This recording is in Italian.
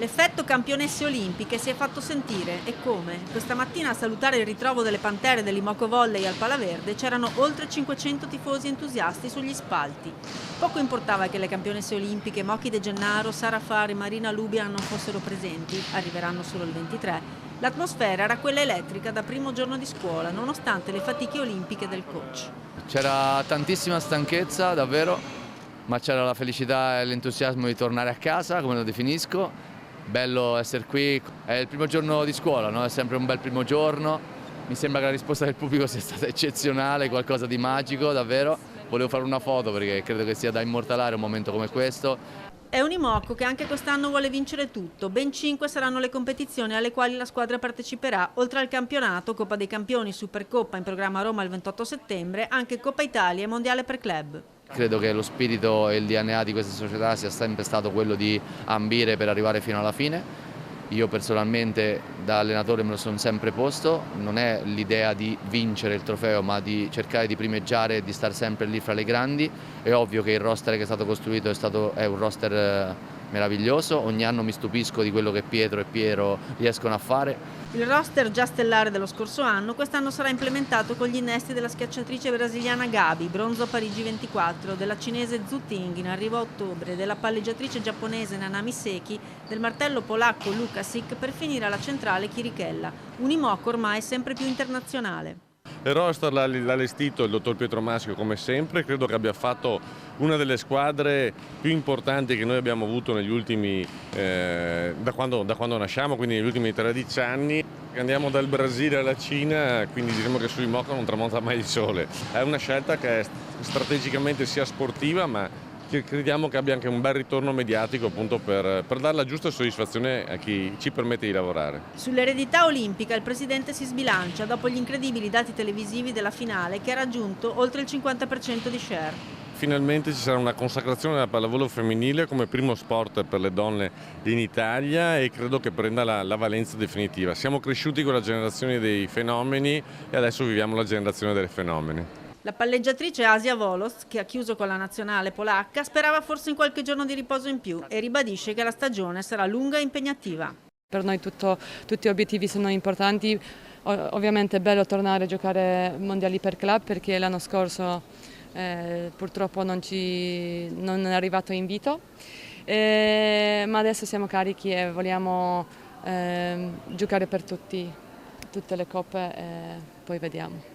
L'effetto campionesse olimpiche si è fatto sentire e come? Questa mattina a salutare il ritrovo delle Pantere dell'Imoco Volley al Palaverde c'erano oltre 500 tifosi entusiasti sugli spalti. Poco importava che le campionesse olimpiche Mochi De Gennaro, Sara Fari e Marina Lubian non fossero presenti, arriveranno solo il 23. L'atmosfera era quella elettrica da primo giorno di scuola, nonostante le fatiche olimpiche del coach. C'era tantissima stanchezza, davvero, ma c'era la felicità e l'entusiasmo di tornare a casa, come lo definisco. Bello essere qui, è il primo giorno di scuola, no? È sempre un bel primo giorno. Mi sembra che la risposta del pubblico sia stata eccezionale, qualcosa di magico, davvero. Volevo fare una foto perché credo che sia da immortalare un momento come questo. È un Imoco che anche quest'anno vuole vincere tutto. Ben 5 saranno le competizioni alle quali la squadra parteciperà, oltre al campionato, Coppa dei Campioni, Supercoppa in programma a Roma il 28 settembre, anche Coppa Italia e Mondiale per club. Credo che lo spirito e il DNA di questa società sia sempre stato quello di ambire per arrivare fino alla fine. Io personalmente da allenatore me lo sono sempre posto, non è l'idea di vincere il trofeo ma di cercare di primeggiare e di stare sempre lì fra le grandi. È ovvio che il roster che è stato costruito è un roster meraviglioso, ogni anno mi stupisco di quello che Pietro e Piero riescono a fare. Il roster già stellare dello scorso anno quest'anno sarà implementato con gli innesti della schiacciatrice brasiliana Gabi, bronzo a Parigi 24, della cinese Zhu Ting in arrivo a ottobre, della palleggiatrice giapponese Nanami Seki, del martello polacco Luka Sik per finire alla centrale Chirichella, un Imoco ormai sempre più internazionale. Il roster l'ha allestito il dottor Pietro Maschio come sempre, credo che abbia fatto una delle squadre più importanti che noi abbiamo avuto negli ultimi, da quando nasciamo, quindi negli ultimi 13 anni. Andiamo dal Brasile alla Cina, quindi diremo che su Imoco non tramonta mai il sole. È una scelta che strategicamente sia sportiva, ma che crediamo che abbia anche un bel ritorno mediatico appunto per dare la giusta soddisfazione a chi ci permette di lavorare. Sull'eredità olimpica il presidente si sbilancia dopo gli incredibili dati televisivi della finale che ha raggiunto oltre il 50% di share. Finalmente ci sarà una consacrazione della pallavolo femminile come primo sport per le donne in Italia e credo che prenda la valenza definitiva. Siamo cresciuti con la generazione dei fenomeni e adesso viviamo la generazione dei fenomeni. La palleggiatrice Asia Volos, che ha chiuso con la nazionale polacca, sperava forse in qualche giorno di riposo in più e ribadisce che la stagione sarà lunga e impegnativa. Per noi tutti gli obiettivi sono importanti, ovviamente è bello tornare a giocare mondiali per club perché l'anno scorso purtroppo non è arrivato invito, ma adesso siamo carichi e vogliamo giocare per tutte le coppe e poi vediamo.